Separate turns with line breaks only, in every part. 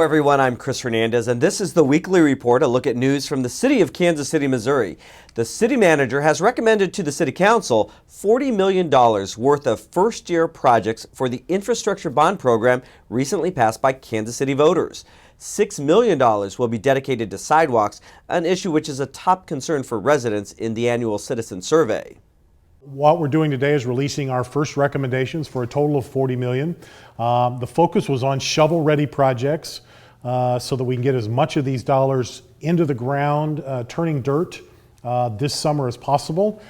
Hello everyone, I'm Chris Hernandez and this is the Weekly Report, a look at news from the city of Kansas City, Missouri. The city manager has recommended to the city council $40 million worth of first-year projects for the infrastructure bond program recently passed by Kansas City voters. $6 million will be dedicated to sidewalks, an issue which is a top concern for residents in the annual citizen survey.
What we're doing today is releasing our first recommendations for a total of $40 million. The focus was on shovel-ready projects so that we can get as much of these dollars into the ground, turning dirt this summer as possible.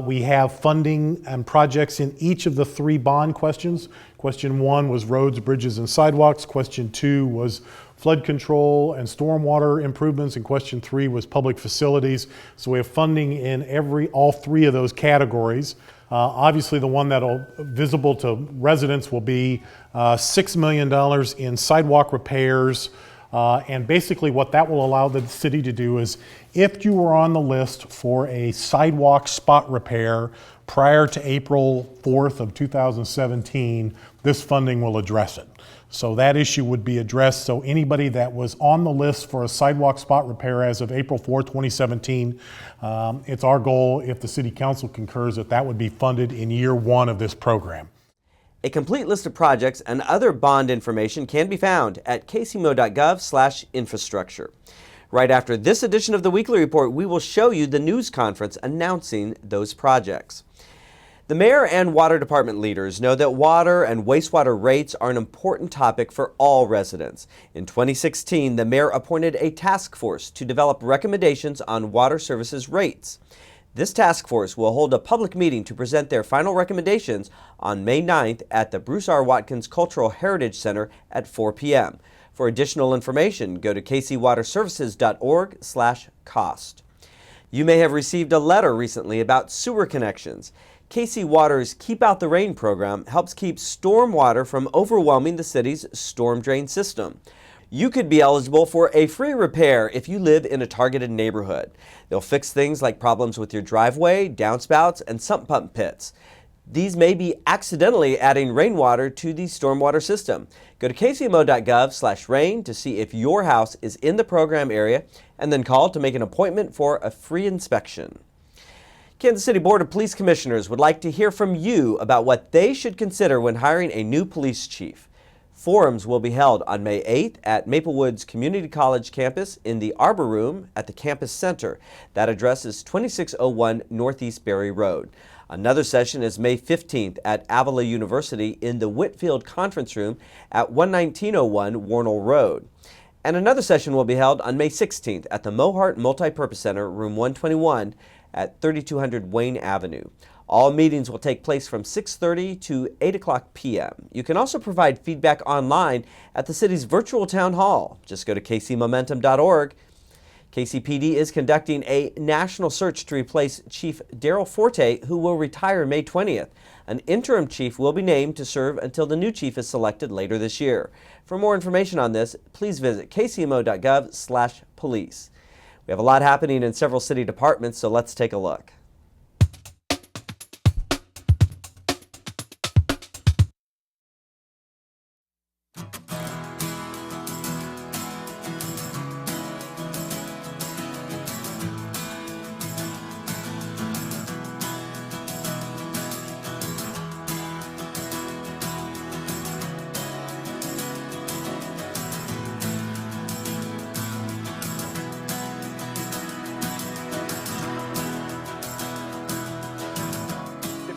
We have funding and projects in each of the three bond questions. Question 1 was roads, bridges, and sidewalks. Question 2 was flood control and stormwater improvements, and question 3 was public facilities. So we have funding in all three of those categories. Obviously, the one that'll visible to residents will be $6 million in sidewalk repairs. And basically what that will allow the city to do is, if you were on the list for a sidewalk spot repair prior to April 4th of 2017, this funding will address it. So that issue would be addressed. So anybody that was on the list for a sidewalk spot repair as of April 4th, 2017, it's our goal, if the city council concurs, that would be funded in year 1 of this program.
A complete list of projects and other bond information can be found at kcmo.gov/infrastructure. Right after this edition of the Weekly Report, we will show you the news conference announcing those projects. The mayor and water department leaders know that water and wastewater rates are an important topic for all residents. In 2016, the mayor appointed a task force to develop recommendations on water services rates. This task force will hold a public meeting to present their final recommendations on May 9th at the Bruce R. Watkins Cultural Heritage Center at 4 p.m. For additional information, go to kcwaterservices.org/cost. You may have received a letter recently about sewer connections. KC Water's Keep Out the Rain program helps keep storm water from overwhelming the city's storm drain system. You could be eligible for a free repair if you live in a targeted neighborhood. They'll fix things like problems with your driveway, downspouts, and sump pump pits. These may be accidentally adding rainwater to the stormwater system. Go to kcmo.gov/rain to see if your house is in the program area, and then call to make an appointment for a free inspection. Kansas City Board of Police Commissioners would like to hear from you about what they should consider when hiring a new police chief. Forums will be held on May 8th at Maplewoods Community College campus in the Arbor Room at the Campus Center. That address is 2601 Northeast Berry Road. Another session is May 15th at Avila University in the Whitfield Conference Room at 11901 Warnell Road. And another session will be held on May 16th at the Mohart Multipurpose Center, room 121 at 3200 Wayne Avenue. All meetings will take place from 6:30 to 8 o'clock p.m. You can also provide feedback online at the city's virtual town hall. Just go to kcmomentum.org. KCPD is conducting a national search to replace Chief Daryl Forte, who will retire May 20th. An interim chief will be named to serve until the new chief is selected later this year. For more information on this, please visit kcmo.gov/police. We have a lot happening in several city departments, so let's take a look.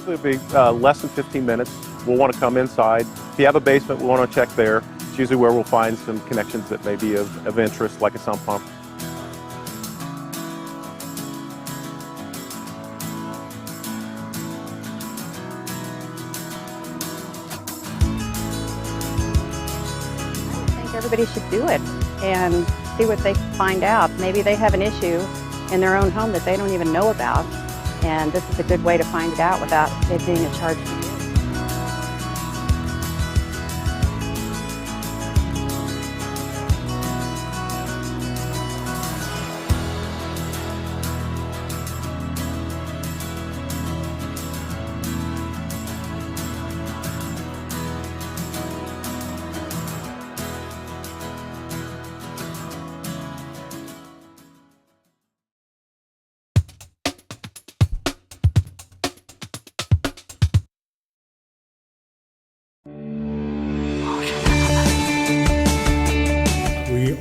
It'll be less than 15 minutes. We'll want to come inside. If you have a basement, we'll want to check there. It's usually where we'll find some connections that may be of interest, like a sump pump.
I think everybody should do it and see what they find out. Maybe they have an issue in their own home that they don't even know about. And this is a good way to find it out without it being a charge to you.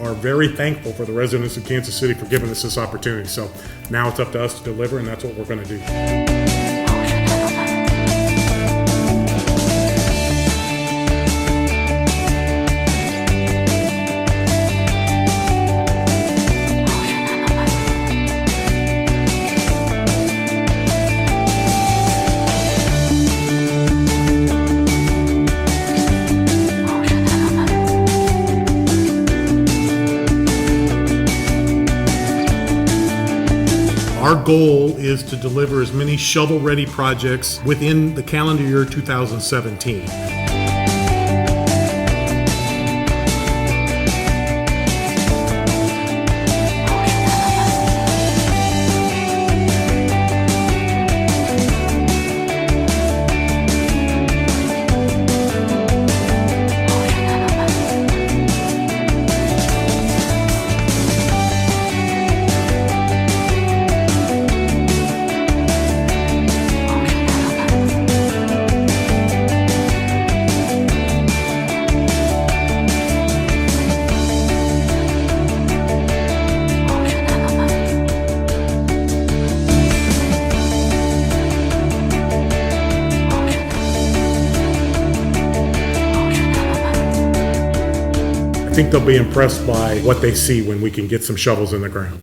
are very thankful for the residents of Kansas City for giving us this opportunity. So now it's up to us to deliver, and that's what we're going to do. Our goal is to deliver as many shovel-ready projects within the calendar year 2017. I think they'll be impressed by what they see when we can get some shovels in the ground.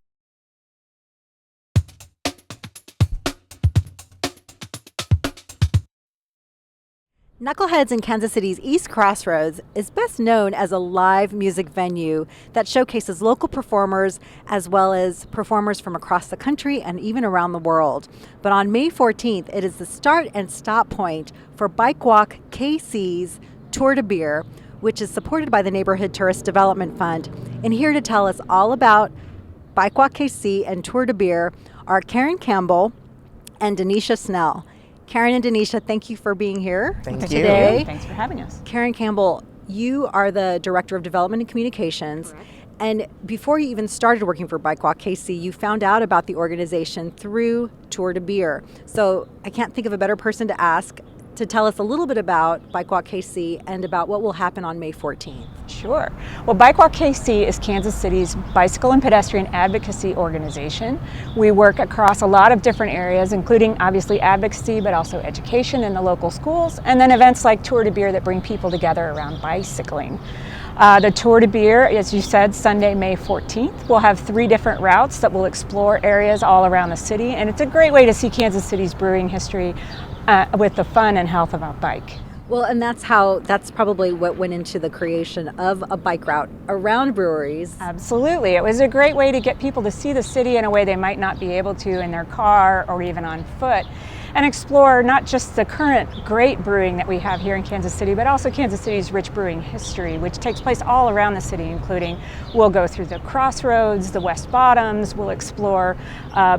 Knuckleheads in Kansas City's East Crossroads is best known as a live music venue that showcases local performers as well as performers from across the country and even around the world. But on May 14th, it is the start and stop point for Bike Walk KC's Tour de Beer, which is supported by the Neighborhood Tourist Development Fund. And here to tell us all about Bike Walk KC and Tour de Beer are Karen Campbell and Denisha Snell. Karen and Denisha, thank you for being here today.
Thanks for having us.
Karen Campbell, you are the Director of Development and Communications.
Correct.
And before you even started working for Bike Walk KC, you found out about the organization through Tour de Beer. So I can't think of a better person to ask to tell us a little bit about Bike Walk KC and about what will happen on May 14th.
Sure. Well, Bike Walk KC is Kansas City's bicycle and pedestrian advocacy organization. We work across a lot of different areas, including obviously advocacy, but also education in the local schools, and then events like Tour de Beer that bring people together around bicycling. The Tour de Beer, as you said, Sunday, May 14th. We'll have 3 different routes that will explore areas all around the city, and it's a great way to see Kansas City's brewing history with the fun and health of a bike.
Well, and that's probably what went into the creation of a bike route around breweries.
Absolutely. It was a great way to get people to see the city in a way they might not be able to in their car or even on foot, and explore not just the current great brewing that we have here in Kansas City, but also Kansas City's rich brewing history, which takes place all around the city, including we'll go through the Crossroads, the West Bottoms, we'll explore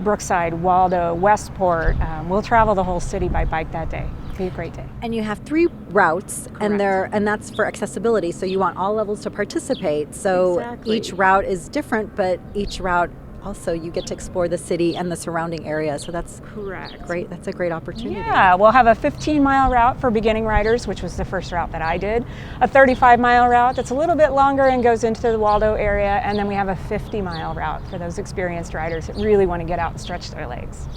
Brookside, Waldo, Westport. We'll travel the whole city by bike that day. It'll be a great day.
And you have 3 routes,
Correct.
and that's for accessibility, so you want all levels to participate. So
Exactly.
Each route is different, but each route also you get to explore the city and the surrounding area. So that's
Correct.
great. That's a great opportunity.
Yeah, we'll have a 15-mile route for beginning riders, which was the first route that I did. A 35-mile route that's a little bit longer and goes into the Waldo area. And then we have a 50-mile route for those experienced riders that really want to get out and stretch their legs.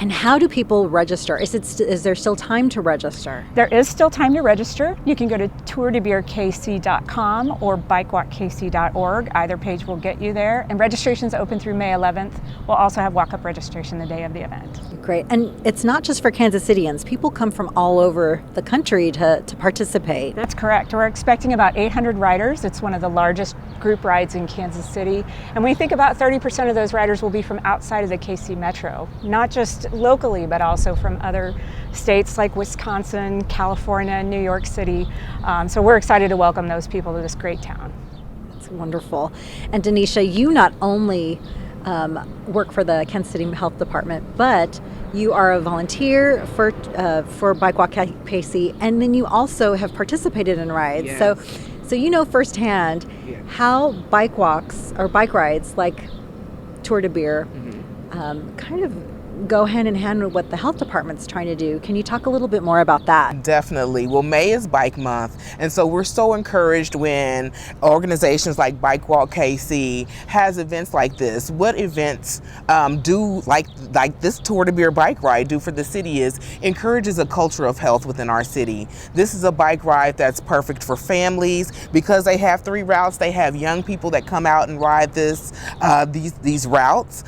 And how do people register? Is there still time to register?
There is still time to register. You can go to tourdebeerkc.com or bikewalkkc.org. Either page will get you there. And registration's open through May 11th. We'll also have walk-up registration the day of the event.
Great. And it's not just for Kansas Cityans. People come from all over the country to participate.
That's correct. We're expecting about 800 riders. It's one of the largest group rides in Kansas City. And we think about 30% of those riders will be from outside of the KC Metro, not just locally, but also from other states like Wisconsin, California, New York City. So we're excited to welcome those people to this great town.
That's wonderful. And Denisha, you not only work for the Kansas City Health Department, but you are a volunteer for Bike Walk KC, and then you also have participated in rides.
Yes.
So you know firsthand how bike walks or bike rides like Tour de Beer kind of go hand in hand with what the health department's trying to do. Can you talk a little bit more about that?
Definitely. Well, May is Bike Month, and so we're so encouraged when organizations like Bike Walk KC has events like this. What events do like this Tour de Beer bike ride do for the city is encourages a culture of health within our city. This is a bike ride that's perfect for families because they have 3 routes. They have young people that come out and ride these routes.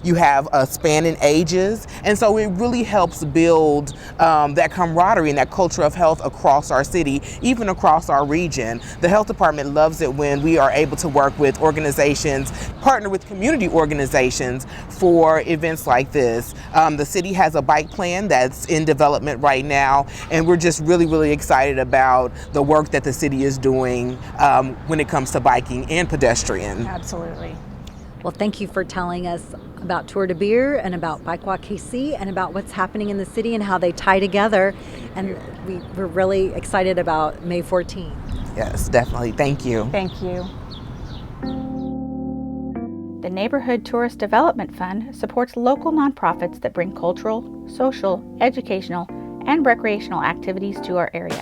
You have a span in ages, and so it really helps build that camaraderie and that culture of health across our city, even across our region. The health department loves it when we are able to work with organizations, partner with community organizations for events like this. The city has a bike plan that's in development right now, and we're just really excited about the work that the city is doing when it comes to biking and pedestrian.
Absolutely.
Well, thank you for telling us about Tour de Beer and about Bike Walk KC and about what's happening in the city and how they tie together. And we're really excited about May 14th.
Yes, definitely. Thank you.
Thank you.
The Neighborhood Tourist Development Fund supports local nonprofits that bring cultural, social, educational, and recreational activities to our area.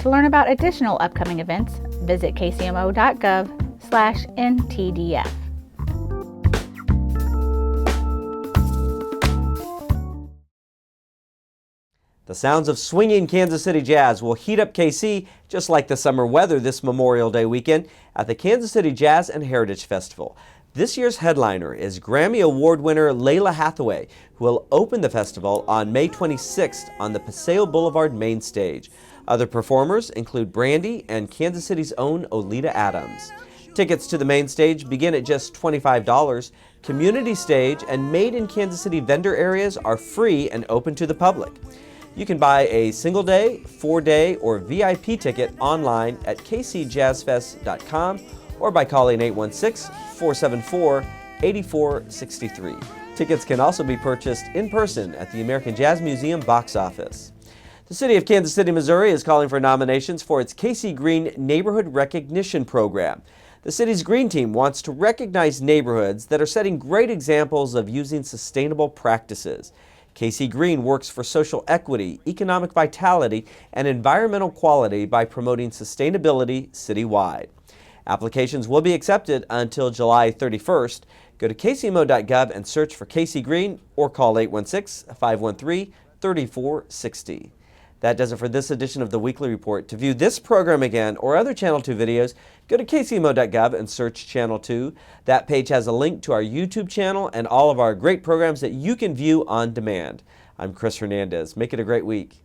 To learn about additional upcoming events, visit kcmo.gov/ntdf.
The sounds of swinging Kansas City jazz will heat up KC just like the summer weather this Memorial Day weekend at the Kansas City Jazz and Heritage Festival. This year's headliner is Grammy Award winner Layla Hathaway, who will open the festival on May 26th on the Paseo Boulevard main stage. Other performers include Brandy and Kansas City's own Olita Adams. Tickets to the main stage begin at just $25. Community stage and Made in Kansas City vendor areas are free and open to the public. You can buy a single day, 4-day, or VIP ticket online at kcjazzfest.com or by calling 816-474-8463. Tickets can also be purchased in person at the American Jazz Museum box office. The City of Kansas City, Missouri is calling for nominations for its KC Green Neighborhood Recognition Program. The city's Green Team wants to recognize neighborhoods that are setting great examples of using sustainable practices. KC Green works for social equity, economic vitality, and environmental quality by promoting sustainability citywide. Applications will be accepted until July 31st. Go to kcmo.gov and search for KC Green or call 816-513-3460. That does it for this edition of the Weekly Report. To view this program again or other Channel 2 videos, go to kcmo.gov and search Channel 2. That page has a link to our YouTube channel and all of our great programs that you can view on demand. I'm Chris Hernandez. Make it a great week.